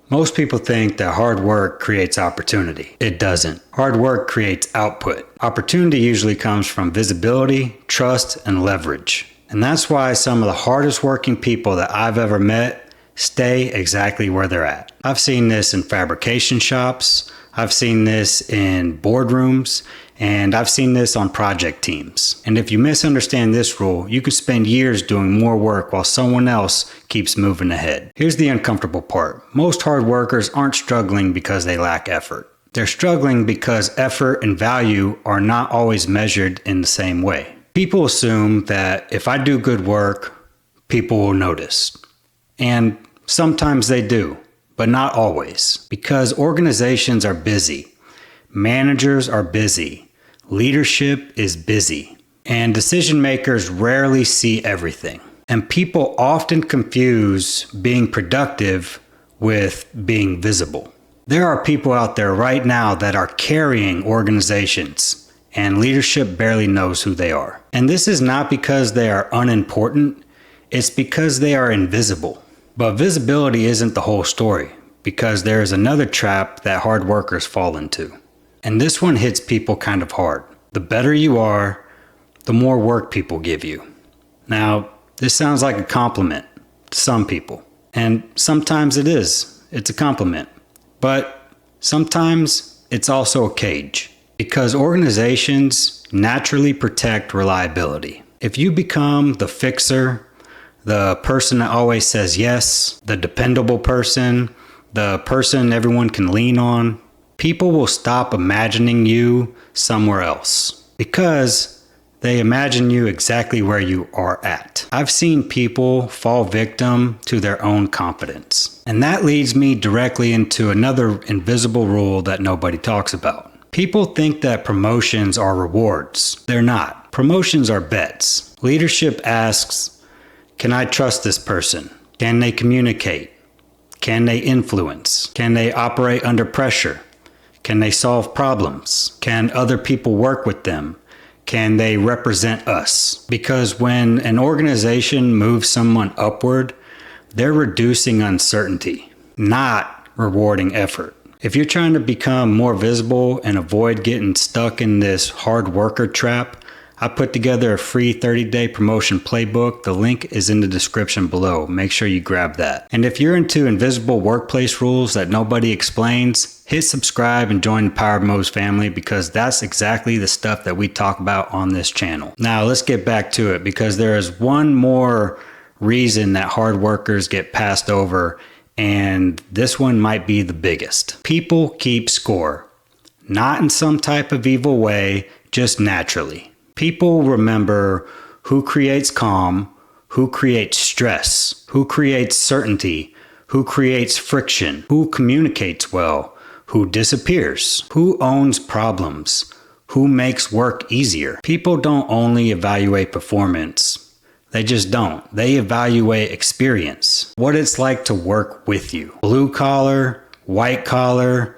Most people think that hard work creates opportunity. It doesn't. Hard work creates output. Opportunity usually comes from visibility, trust, and leverage. And that's why some of the hardest working people that I've ever met stay exactly where they're at. I've seen this in fabrication shops, I've seen this in boardrooms, and I've seen this on project teams. And if you misunderstand this rule, you could spend years doing more work while someone else keeps moving ahead. Here's the uncomfortable part. Most hard workers aren't struggling because they lack effort. They're struggling because effort and value are not always measured in the same way. People assume that if I do good work, people will notice. And sometimes they do, but not always. Because organizations are busy. Managers are busy. Leadership is busy. And decision makers rarely see everything. And people often confuse being productive with being visible. There are people out there right now that are carrying organizations, and leadership barely knows who they are. And this is not because they are unimportant, it's because they are invisible. But visibility isn't the whole story, because there is another trap that hard workers fall into. And this one hits people kind of hard. The better you are, the more work people give you. Now, this sounds like a compliment to some people. And sometimes it is. It's a compliment. But sometimes it's also a cage. Because organizations naturally protect reliability. If you become the fixer, the person that always says yes, the dependable person, the person everyone can lean on, people will stop imagining you somewhere else because they imagine you exactly where you are at. I've seen people fall victim to their own confidence. And that leads me directly into another invisible rule that nobody talks about. People think that promotions are rewards. They're not. Promotions are bets. Leadership asks, can I trust this person? Can they communicate? Can they influence? Can they operate under pressure? Can they solve problems? Can other people work with them? Can they represent us? Because when an organization moves someone upward, they're reducing uncertainty, not rewarding effort. If you're trying to become more visible and avoid getting stuck in this hard worker trap, I put together a free 30-day promotion playbook. The link is in the description below. Make sure you grab that. And if you're into invisible workplace rules that nobody explains, hit subscribe and join the powermoves family, because that's exactly the stuff that we talk about on this channel. Now let's get back to it, because there is one more reason that hard workers get passed over, and this one might be the biggest. People keep score. Not in some type of evil way, just naturally. People remember who creates calm, who creates stress, who creates certainty, who creates friction, who communicates well, who disappears, who owns problems, who makes work easier. People don't only evaluate performance. They just don't. They evaluate experience, what it's like to work with you. Blue collar, white collar,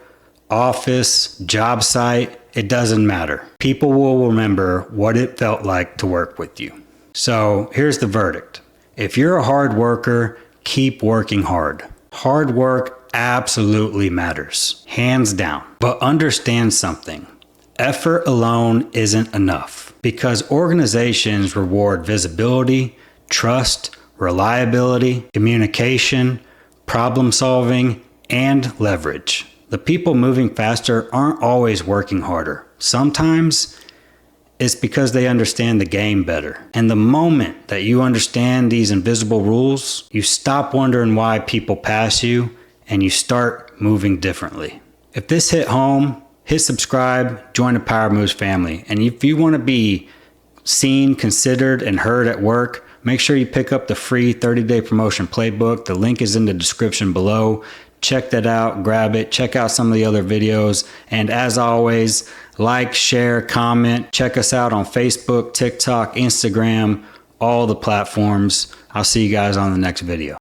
office, job site, it doesn't matter. People will remember what it felt like to work with you. So here's the verdict. If you're a hard worker, keep working hard. Hard work absolutely matters, hands down. But understand something. Effort alone isn't enough, because organizations reward visibility, trust, reliability, communication, problem solving, and leverage. The people moving faster aren't always working harder. Sometimes it's because they understand the game better. And the moment that you understand these invisible rules, you stop wondering why people pass you and you start moving differently. If this hit home, hit subscribe, join the powermoves family. And if you want to be seen, considered, and heard at work, make sure you pick up the free 30-day promotion playbook. The link is in the description below. Check that out, grab it, check out some of the other videos. And as always, like, share, comment. Check us out on Facebook, TikTok, Instagram, all the platforms. I'll see you guys on the next video.